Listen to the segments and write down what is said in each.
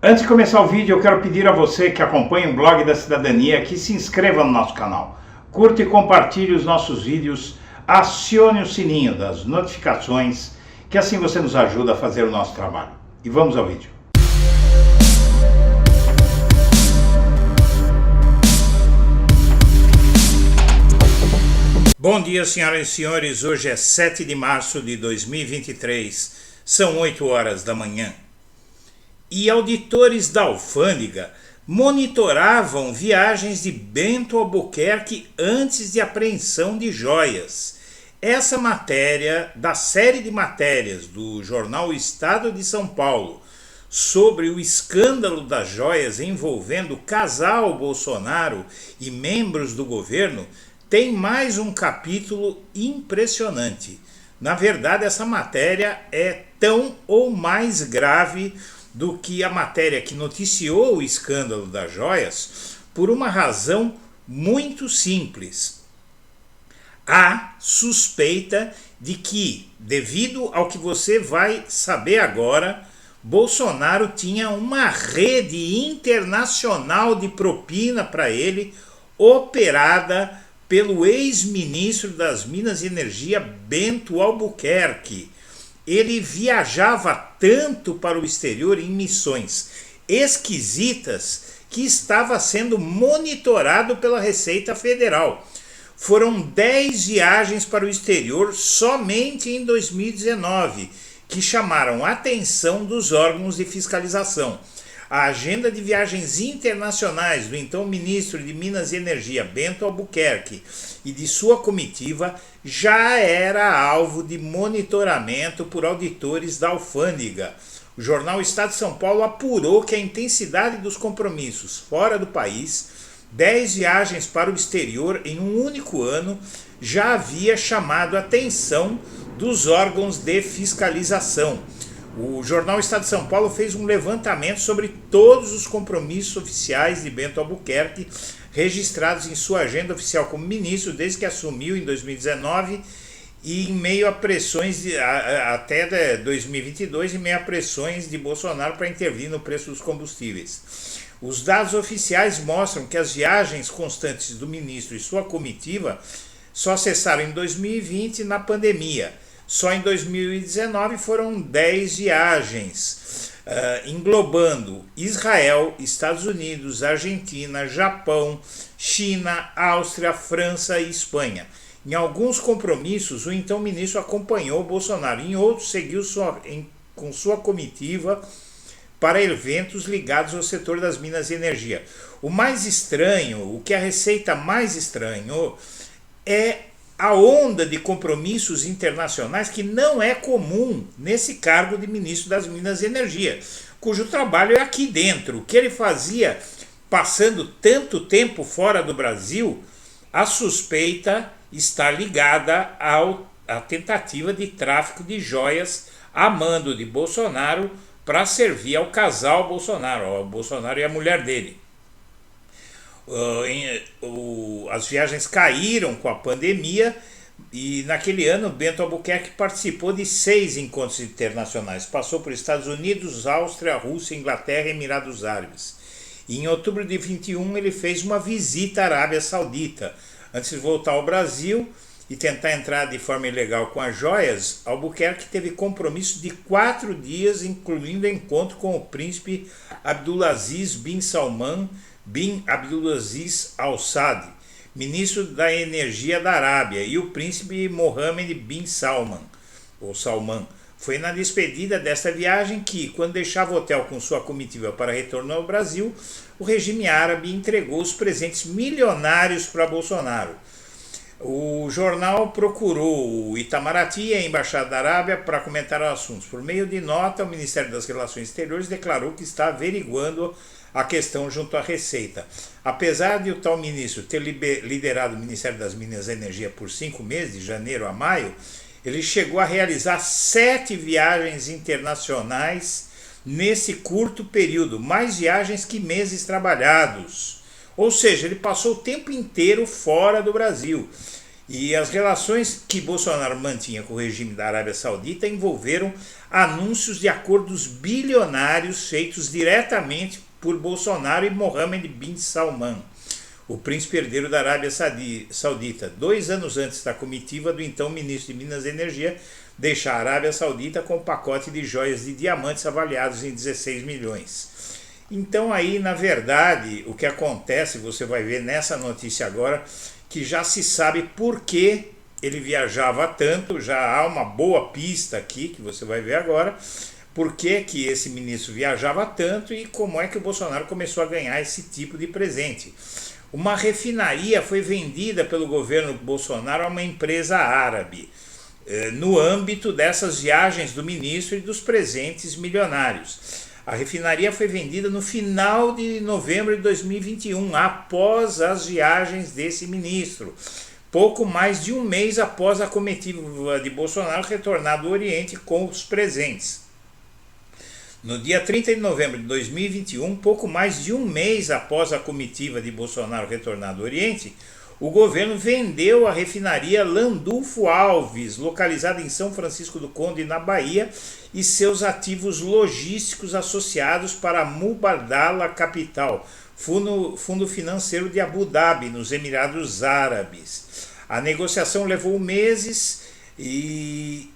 Antes de começar o vídeo, eu quero pedir a você que acompanha o Blog da Cidadania que se inscreva no nosso canal, curta e compartilhe os nossos vídeos, acione o sininho das notificações, que assim você nos ajuda a fazer o nosso trabalho. E vamos ao vídeo. Bom dia, senhoras e senhores. Hoje é 7 de março de 2023, são 8 horas da manhã. E auditores da alfândega monitoravam viagens de Bento Albuquerque antes de apreensão de joias. Essa matéria, da série de matérias do jornal Estado de São Paulo, sobre o escândalo das joias envolvendo o casal Bolsonaro e membros do governo, tem mais um capítulo impressionante. Na verdade, essa matéria é tão ou mais grave do que a matéria que noticiou o escândalo das joias, por uma razão muito simples. Há suspeita de que, devido ao que você vai saber agora, Bolsonaro tinha uma rede internacional de propina para ele, operada pelo ex-ministro das Minas e Energia, Bento Albuquerque. Ele viajava tanto para o exterior em missões esquisitas que estava sendo monitorado pela Receita Federal. Foram 10 viagens para o exterior somente em 2019, que chamaram a atenção dos órgãos de fiscalização. A agenda de viagens internacionais do então ministro de Minas e Energia, Bento Albuquerque, e de sua comitiva já era alvo de monitoramento por auditores da alfândega. O jornal Estado de São Paulo apurou que a intensidade dos compromissos fora do país, 10 viagens para o exterior em um único ano, já havia chamado a atenção dos órgãos de fiscalização. O jornal Estado de São Paulo fez um levantamento sobre todos os compromissos oficiais de Bento Albuquerque registrados em sua agenda oficial como ministro desde que assumiu em 2019 e em meio a pressões até 2022, em meio a pressões de Bolsonaro para intervir no preço dos combustíveis. Os dados oficiais mostram que as viagens constantes do ministro e sua comitiva só cessaram em 2020 na pandemia. Só em 2019 foram 10 viagens, englobando Israel, Estados Unidos, Argentina, Japão, China, Áustria, França e Espanha. Em alguns compromissos, o então ministro acompanhou Bolsonaro, em outros seguiu com sua comitiva para eventos ligados ao setor das Minas e Energia. O mais estranho, o que a Receita mais estranhou, é a onda de compromissos internacionais que não é comum nesse cargo de ministro das Minas e Energia, cujo trabalho é aqui dentro. O que ele fazia passando tanto tempo fora do Brasil, a suspeita está ligada à tentativa de tráfico de joias a mando de Bolsonaro para servir ao casal Bolsonaro, ao Bolsonaro e a mulher dele. As viagens caíram com a pandemia e naquele ano Bento Albuquerque participou de 6 encontros internacionais, passou por Estados Unidos, Áustria, Rússia, Inglaterra e Emirados Árabes. E em outubro de 21 ele fez uma visita à Arábia Saudita. Antes de voltar ao Brasil e tentar entrar de forma ilegal com as joias, Albuquerque teve compromisso de 4 dias, incluindo encontro com o príncipe Abdulaziz bin Salman bin Abdulaziz Al Saud, ministro da Energia da Arábia, e o príncipe Mohammed bin Salman, ou Salman. Foi na despedida desta viagem que, quando deixava o hotel com sua comitiva para retorno ao Brasil, o regime árabe entregou os presentes milionários para Bolsonaro. O jornal procurou o Itamaraty e a Embaixada da Arábia para comentar os assuntos. Por meio de nota, o Ministério das Relações Exteriores declarou que está averiguando a questão junto à Receita. Apesar de o tal ministro ter liderado o Ministério das Minas e Energia por 5 meses, de janeiro a maio, ele chegou a realizar 7 viagens internacionais nesse curto período, mais viagens que meses trabalhados. Ou seja, ele passou o tempo inteiro fora do Brasil. E as relações que Bolsonaro mantinha com o regime da Arábia Saudita envolveram anúncios de acordos bilionários feitos diretamente por Bolsonaro e Mohammed bin Salman, o príncipe herdeiro da Arábia Saudita, 2 anos antes da comitiva do então ministro de Minas e Energia deixar a Arábia Saudita com um pacote de joias de diamantes avaliados em 16 milhões. Então aí, na verdade, o que acontece, você vai ver nessa notícia agora, que já se sabe por que ele viajava tanto, já há uma boa pista aqui, que você vai ver agora, por que esse ministro viajava tanto e como é que o Bolsonaro começou a ganhar esse tipo de presente. Uma refinaria foi vendida pelo governo Bolsonaro a uma empresa árabe, no âmbito dessas viagens do ministro e dos presentes milionários. A refinaria foi vendida no final de novembro de 2021, após as viagens desse ministro, pouco mais de um mês após a comitiva de Bolsonaro retornar do Oriente com os presentes. No dia 30 de novembro de 2021, pouco mais de um mês após a comitiva de Bolsonaro retornar do Oriente, o governo vendeu a refinaria Landulfo Alves, localizada em São Francisco do Conde, na Bahia, e seus ativos logísticos associados para a Mubadala Capital, fundo financeiro de Abu Dhabi, nos Emirados Árabes. A negociação levou meses e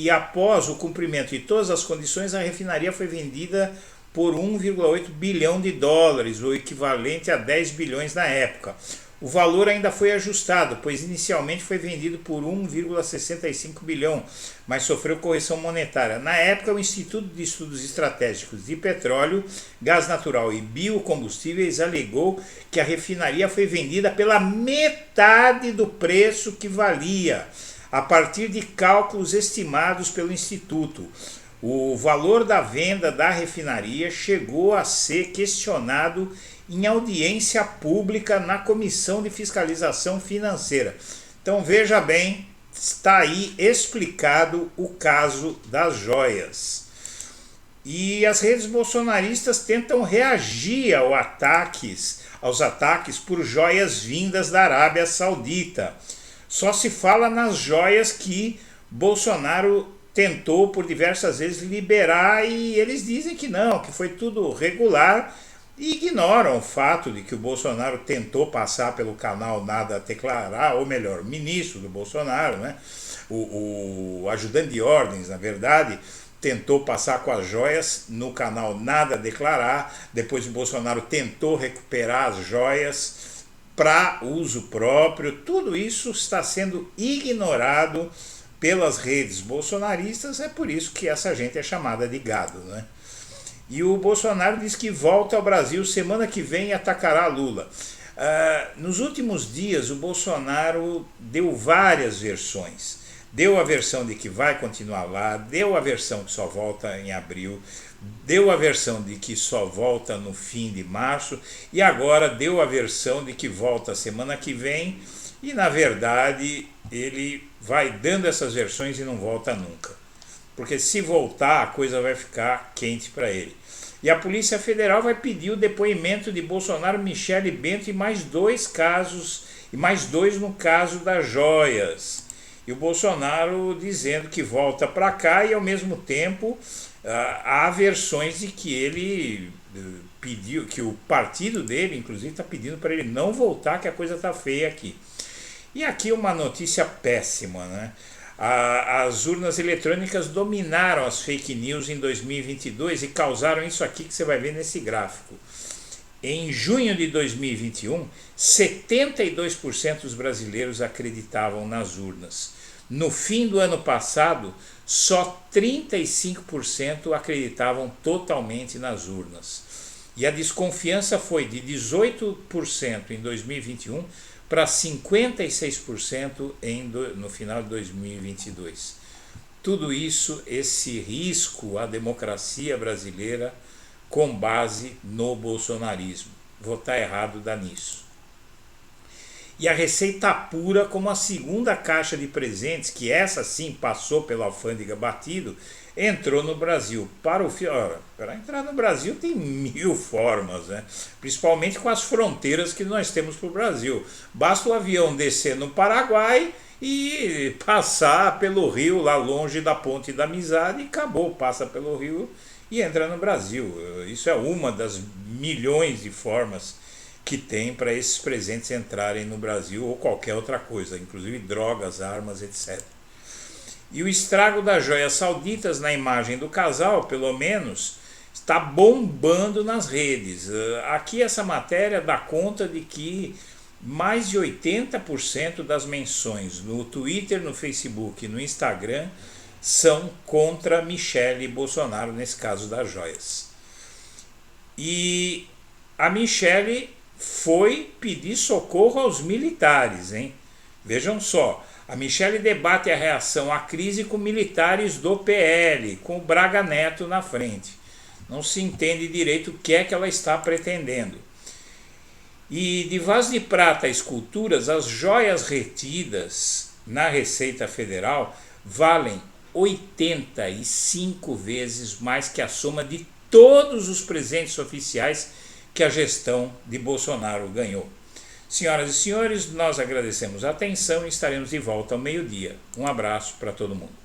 após o cumprimento de todas as condições, a refinaria foi vendida por 1,8 bilhão de dólares, o equivalente a 10 bilhões na época. O valor ainda foi ajustado, pois inicialmente foi vendido por 1,65 bilhão, mas sofreu correção monetária. Na época, o Instituto de Estudos Estratégicos de Petróleo, Gás Natural e Biocombustíveis alegou que a refinaria foi vendida pela metade do preço que valia, a partir de cálculos estimados pelo Instituto. O valor da venda da refinaria chegou a ser questionado em audiência pública na Comissão de Fiscalização Financeira. Então veja bem, está aí explicado o caso das joias. E as redes bolsonaristas tentam reagir aos ataques por joias vindas da Arábia Saudita. Só se fala nas joias que Bolsonaro tentou por diversas vezes liberar e eles dizem que não, que foi tudo regular e ignoram o fato de que o Bolsonaro tentou passar pelo canal Nada a Declarar, ou melhor, ministro do Bolsonaro, né? O ajudante de ordens, na verdade, tentou passar com as joias no canal Nada a Declarar, depois o Bolsonaro tentou recuperar as joias para uso próprio. Tudo isso está sendo ignorado pelas redes bolsonaristas, é por isso que essa gente é chamada de gado, né? E o Bolsonaro diz que volta ao Brasil semana que vem e atacará Lula. Nos últimos dias, o Bolsonaro deu várias versões. Deu a versão de que vai continuar lá, deu a versão que só volta em abril, deu a versão de que só volta no fim de março e agora deu a versão de que volta semana que vem e, na verdade, ele vai dando essas versões e não volta nunca. Porque se voltar, a coisa vai ficar quente para ele. E a Polícia Federal vai pedir o depoimento de Bolsonaro, Michele Bento e mais 2 casos, e mais 2 no caso das joias. E o Bolsonaro dizendo que volta para cá e ao mesmo tempo há versões de que ele pediu, que o partido dele inclusive está pedindo para ele não voltar, que a coisa está feia aqui. E aqui uma notícia péssima, né? As urnas eletrônicas dominaram as fake news em 2022 e causaram isso aqui que você vai ver nesse gráfico. Em junho de 2021, 72% dos brasileiros acreditavam nas urnas. No fim do ano passado, só 35% acreditavam totalmente nas urnas. E a desconfiança foi de 18% em 2021 para 56% no final de 2022. Tudo isso, esse risco à democracia brasileira com base no bolsonarismo. Votar errado dá nisso. E a receita pura, como a segunda caixa de presentes, que essa sim passou pela alfândega batido, entrou no Brasil. Para entrar no Brasil tem 1000 formas, né? Principalmente com as fronteiras que nós temos para o Brasil. Basta o avião descer no Paraguai e passar pelo rio lá longe da Ponte da Amizade e acabou, passa pelo rio e entra no Brasil. Isso é uma das milhões de formas que tem para esses presentes entrarem no Brasil ou qualquer outra coisa, inclusive drogas, armas, etc. E o estrago das joias sauditas na imagem do casal, pelo menos, está bombando nas redes. Aqui essa matéria dá conta de que mais de 80% das menções no Twitter, no Facebook e no Instagram são contra Michele Bolsonaro, nesse caso das joias. E a Michele foi pedir socorro aos militares, hein? Vejam só, a Michele debate a reação à crise com militares do PL, com o Braga Neto na frente. Não se entende direito o que é que ela está pretendendo. E de vaso de prata a esculturas, as joias retidas na Receita Federal valem 85 vezes mais que a soma de todos os presentes oficiais que a gestão de Bolsonaro ganhou. Senhoras e senhores, nós agradecemos a atenção e estaremos de volta ao meio-dia. Um abraço para todo mundo.